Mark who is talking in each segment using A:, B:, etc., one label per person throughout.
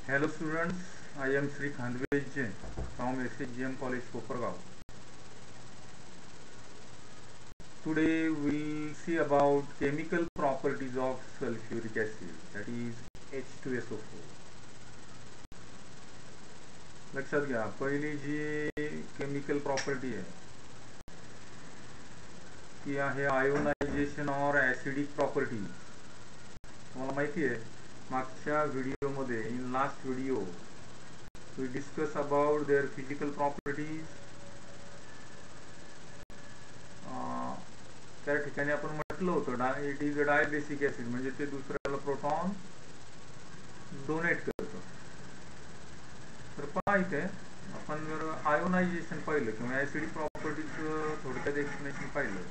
A: Hello students, I am Sri Khandwej from SHGM College Kopargaon. Today we'll see about chemical properties of sulfuric acid, that is H2SO4. लक्षात घ्या, पहिली जी chemical property आहे ती आहे ionisation और acidic property. तुम्हाला माहिती आहे मागच्या व्हिडिओमध्ये, in last video we discuss about their physical properties. त्या ठिकाणी आपण म्हटलं होतं it is a dibasic acid, म्हणजे ते दुसऱ्याला प्रोटॉन डोनेट करतं. तर पहा इथे आपण जर आयोनायझेशन पाहिलं किंवा ऍसिडिक प्रॉपर्टीज थोडक्यात एक्सप्लेनेशन पाहिलं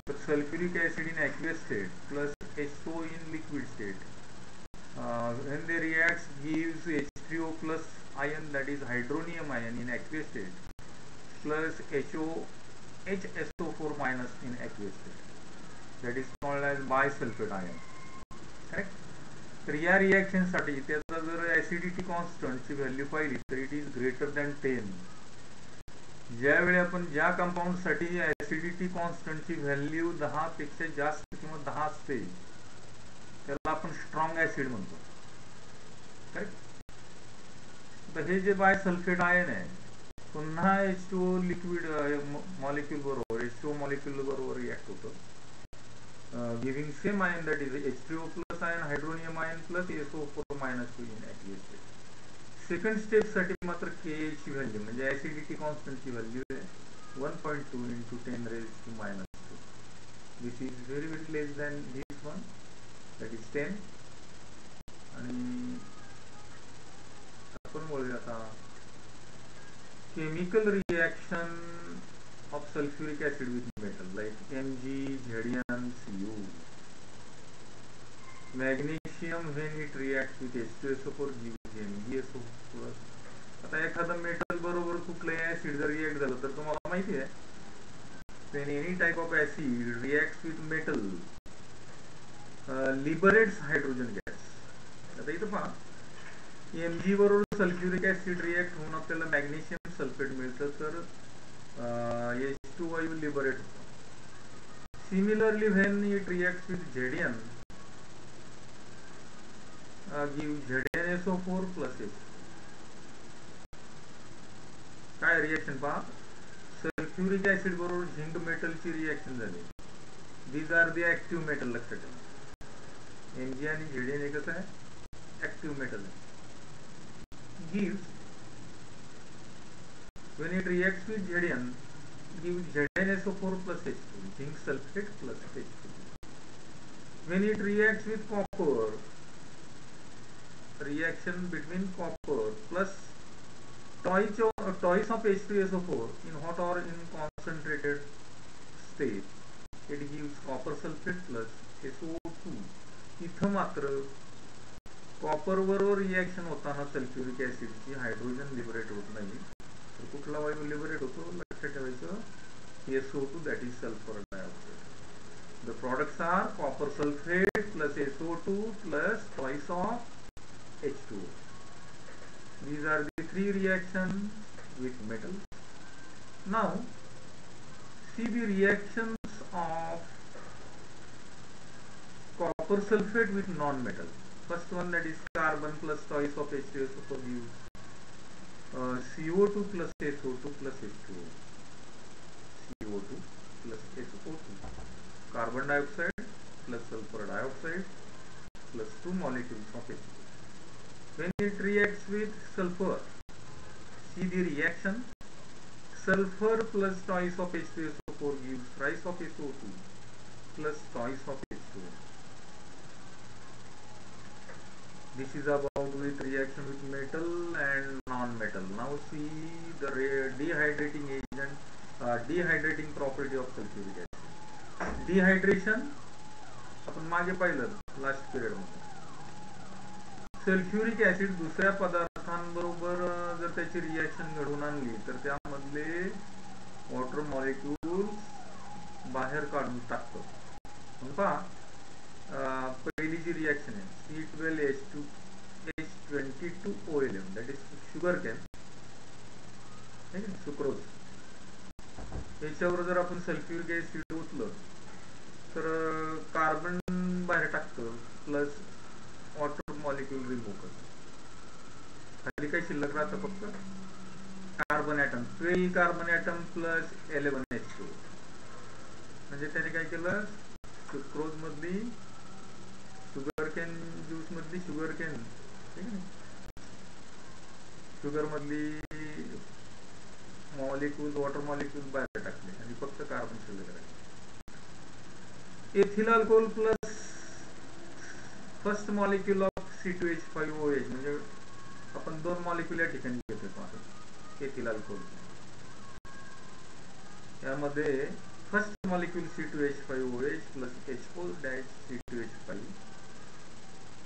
A: तर sulphuric acid in aqueous state plus HO in liquid state, when they react gives H3O plus ion, that is hydronium ion in aqueous state, plus HSO4 minus in aqueous state, that is called as bisulfate ion. Correct? तर या reaction साठी त्याचा जर acidity constant ची value पाहिली तर it is greater than 10. ज्यावेळी आपण ज्या कंपाऊंड साठी ऍसिडिटी कॉन्स्टंट ची व्हॅल्यू 10 पेक्षा जास्त किंवा 10 असते त्याला आपण स्ट्रॉंग ऍसिड म्हणतो. करेक्ट? तर हे जे बायसल्फेट आयन आहे पुन्हा H2O लिक्विड मॉलिक्यूल बरोबर H2O मॉलिक्यूल बरोबर रिएक्ट होतं, giving same ion, that is H3O plus ion, hydronium ion plus SO4 minus 2 in aqueous state. Second step साठी मात्र Ka ची व्हॅल्यू म्हणजे ऍसिडिटी कॉन्स्टंट ची व्हॅल्यू आहे 1.2 into 10 raised to minus 2. This is very very less than this one, that is 10. आणि आपण बोलूया आता chemical reaction of sulphuric acid with metal like Mg, ZnCO. Magnesium when it react with H2SO4 gives MgSO+. आता एखादं metal बरोबर कुठलंही acid जर react झालं तर तुम्हाला माहिती आहे when any type of acid reacts with metal liberates hydrogen gas. आता इथं पहा Mg बरोबर सल्फ्युरिक ऍसिड रिएक्ट होऊन आपल्याला मॅग्नेशियम सल्फेट मिळतं तर H2 वायू लिबरेट होतो. Similarly when it reacts with Zn gives ZnSO4 plus H. काय रिएक्शन पहा, सल्फ्युरिक ऍसिड बरोबर झिंक मेटलची रिएक्शन झाली. These are the active metal. लक्षात ठेवा Mg आणि Zn हे कसं आहे, ऍक्टिव्ह मेटल आहे. gives when it reacts with Zn gives ZnSO4 plus H2, zinc sulfate plus H2. when it reacts with copper, reaction between copper plus twice of H2SO4 in hot or in concentrated state, it gives copper sulfate plus SO2. इथं मात्र copper बरोबर reaction होताना sulphuric ऍसिडची hydrogen liberate होत नाही तर कुठला वायू liberate होतो, लक्षात ठेवायचं SO2, that is sulphur dioxide. The products are copper sulphate plus SO2 plus twice of H2O. These are the three reactions with metal. Now see the reactions of copper sulfate with non-metal. First one, that is carbon plus twice of H2SO4 gives CO2 plus SO2 plus H2O. CO2 plus SO2. Carbon dioxide plus sulfur dioxide plus 2 molecules of H2O. When it reacts with sulfur, see the reaction. Sulfur plus twice of H2SO4 gives thrice of SO2 plus twice of H2O. This is about with reaction with metal and non-metal. Now see the dehydrating agent, dehydrating property of sulfuric acid. Dehydration आपण मागे पाहिलं last period मध्ये. Sulphuric acid दुसऱ्या पदार्थांबरोबर जर त्याची reaction घडवून आणली तर त्यामधले वॉटर मॉलिक्यूल्स बाहेर काढून टाकतो. पहा पहिली जी रिएक्शन आहे C12H22 सल्फ्युरिक ऍसिड ओतलं तर कार्बन बाहेर टाकतं प्लस वॉटर मॉलिक्यूल रिमूव्ह करतं. खाली काय शिल्लक राहतं फक्त carbon atom, 12 carbon atom plus 11 H2. म्हणजे त्याने काय केलं, सुक्रोज मधली शुगर कॅन ज्यूस मधली शुगर कॅन ठीक आहे, शुगर मधली मॉलिक्यूल वॉटर मॉलिक्यूल बाहेर टाकले आणि फक्त कार्बन शिल्लक राहिले. Ethyl alcohol plus first molecule of C2H5OH, म्हणजे आपण 2 मॉलिक्यूल या ठिकाणी घेतो एथिल अल्कोहोल. यामध्ये first molecule C2H5OH plus HO-C2H5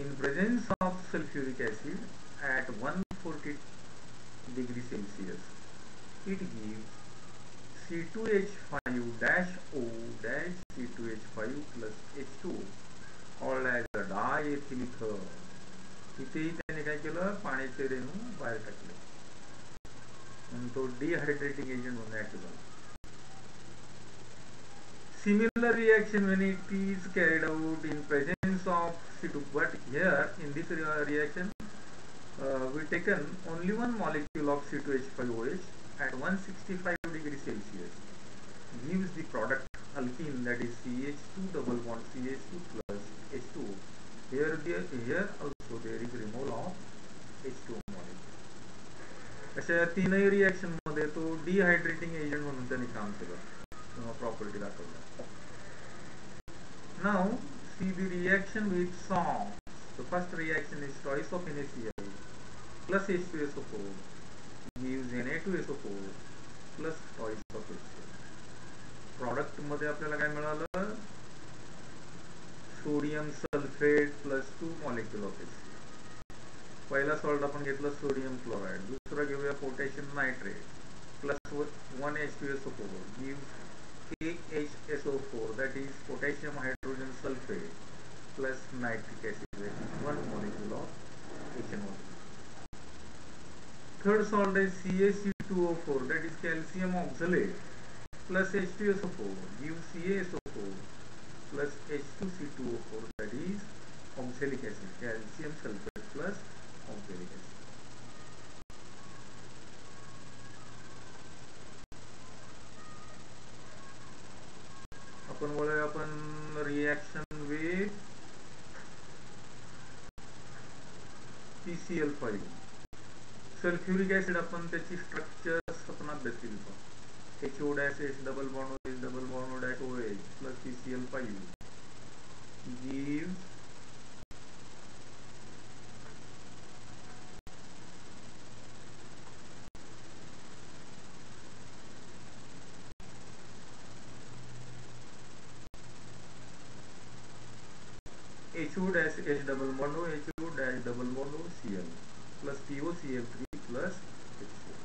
A: in presence of sulfuric acid at 140 degrees Celsius, it gives C2H5-O-C2H5 plus H2O called as a diethyl ether. इथेही त्याने काय केलं, पाण्याचे रेणू बाहेर टाकले म्हणून तो डिहायड्रेटिंग एजंट म्हणून ऍक्ट झाला. Similar reaction when it is carried out in presence of C2, but here in this reaction we taken only one molecule of C2H5OH at 165 degrees Celsius gives the product alkene, that is CH2 double bond CH2 plus H2O. Here also there is removal of H2O molecule. अशा तीनही reaction मध्ये तो डिहायड्रेटिंग agent म्हणून त्यांनी काम केलं किंवा property दाखवली. Now see the reaction with salts. The first reaction is twice of NaCl plus H2SO4 gives Na2SO4 plus twice of HCl. Product मध्ये आपल्याला काय मिळालं, sodium sulphate plus 2 molecule of HCl. पहिला सॉल्ट आपण घेतलं सोडियम क्लोराइड, दुसरा घेऊया potassium nitrate plus 1 H2SO4 gives KHSO4, that is potassium hydrogen sulfate plus nitric acid, that is 1 molecule of HNO. Third salt is CaC2O4, that is calcium oxalate plus H2SO4 gives CaSO4 plus H2C2O4, that is oxalic acid, calcium sulfate plus oxalic acid. आपण reaction with PCl5. Sulphuric acid आपण त्याची structures आपण अभ्यास केली होती. HO-H double bond OH double bond OH plus PCl5 gives HO-H double bond HO- double bond Cl plus POCl3 plus HCl.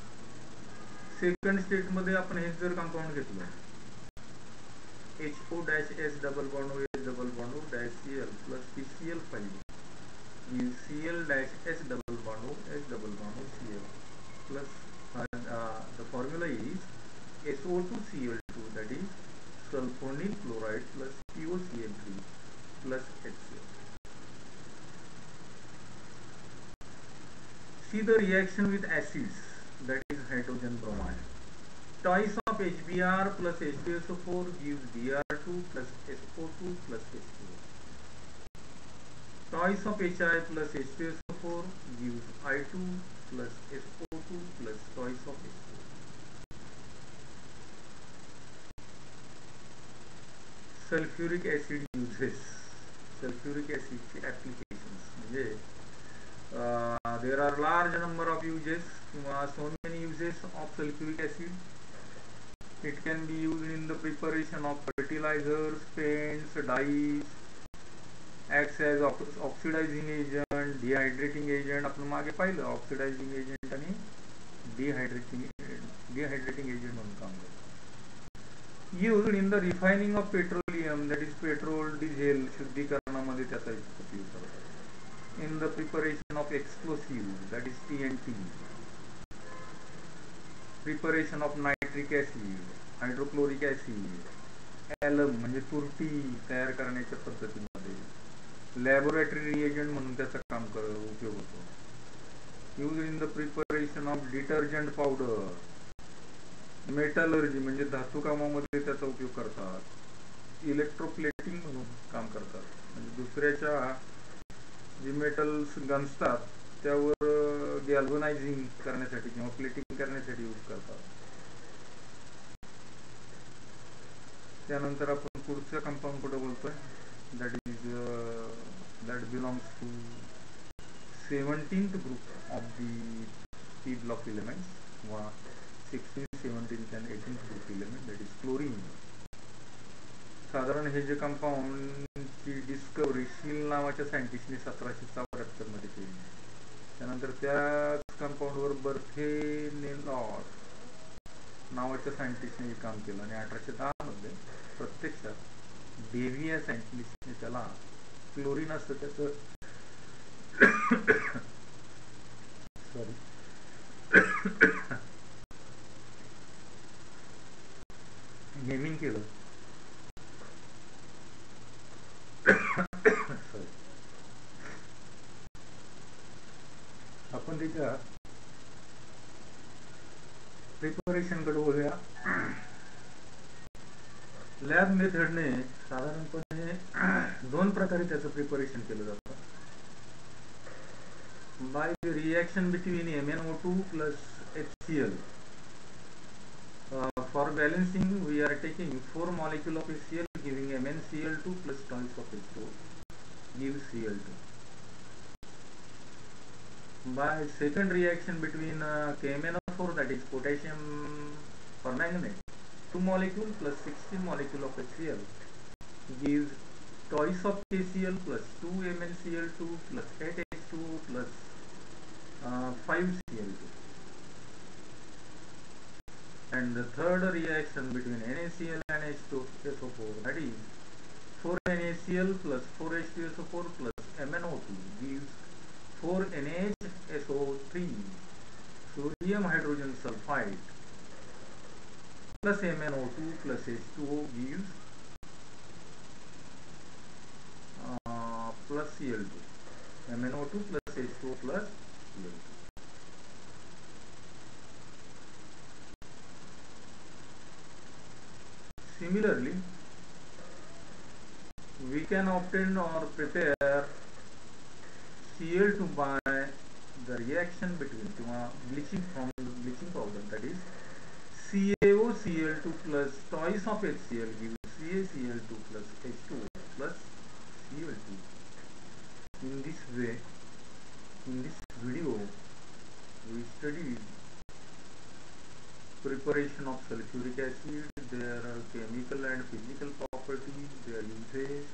A: Second state मध्ये आपण हे जर कंपाऊंड घेतलं HO-H double bond OH double bond Cl plus PCl5 gives Cl-H double bond OH double bond Cl plus the formula is SO2Cl2, that is sulfonyl chloride plus POCl3 plus HCl. See the reaction with acids, that is hydrogen bromide. Twice of HBr plus H2SO4 gives Br2 plus SO2 plus H2O. Twice of Hi plus H2SO4 gives I2 plus SO2 plus twice of H2O. Sulfuric acid uses. Sulfuric acid applications म्हणजे there are large number of uses, so many uses of sulfuric acid. It can be used in the preparation of fertilizers, paints, dyes, acts as oxidizing agent, dehydrating agent. आपण मागे पाहिलं oxidizing agent आणि डिहायड्रेटिंग agent म्हणून काम करतो. Used in the refining of petroleum, that is petrol, diesel शुद्धीकरणामध्ये त्याचा उपयोग करतात. In the preparation of explosives, that is TNT, preparation of nitric acid, hydrochloric acid, ॲलम म्हणजे तुरटी तयार करण्याच्या पद्धतीमध्ये, लॅबोरेटरी रिएजंट म्हणून त्याचा उपयोग होतो. Use in the preparation of detergent powder, metallurgy म्हणजे धातू कामामध्ये त्याचा उपयोग करतात. इलेक्ट्रोप्लेटिंग म्हणून काम करतात, म्हणजे दुसऱ्याच्या जे मेटल्स गंजतात त्यावर गॅल्वनायझिंग करण्यासाठी किंवा प्लेटिंग करण्यासाठी यूज करतात. त्यानंतर आपण पुढच्या कंपाऊंड कुठे बोलतोय, that belongs to 17th group of the P block elements, 16th, 17th and 18th group element, that is chlorine. साधारण हे जे कंपाऊंड ची डिस्कवरी शील नावाच्या सायंटिस्टने 1774 मध्ये केली. त्यानंतर त्याच कंपाऊंडवर बर्थेनेलॉट नावाच्या सायंटिस्टने काम केलं आणि 1810 मध्ये प्रत्यक्षात डेव्ही या सायंटिस्टने त्याला क्लोरीन असतं त्याचं सॉरी नेमिंग केलं. आपण त्याच्या प्रिपरेशन कडे बोलूया. लॅब मेथडने साधारणपणे 2 प्रकारे त्याचं प्रिपरेशन केलं जातं. By the reaction between MnO2 plus HCl. For balancing, we are taking 4 molecule of HCl giving MnCl2 plus twice of H2 gives Cl2. By second reaction between KMnO4, that is potassium permanganate, 2 molecule plus 16 molecule of HCl gives twice of KCl plus 2 MnCl2 plus 8 H2 plus 5 Cl2. And the third reaction between NaCl and H2SO4, that is 4 NaCl plus 4 H2SO4 plus MnO2 gives 4 NaHSO3, sodium hydrogen sulfide plus MnO2 plus H2O gives plus Cl2, MnO2 plus H2O plus Cl2. Similarly, we can obtain or prepare Cl2 by the reaction between bleaching from bleaching powder, that is CaOCl2 plus twice of HCl gives CaCl2 plus H2O plus Cl2. In this way, in this video, we studied preparation of sulfuric acid, their chemical and physical properties, their uses,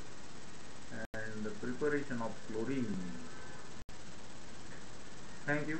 A: and the preparation of chlorine. Thank you.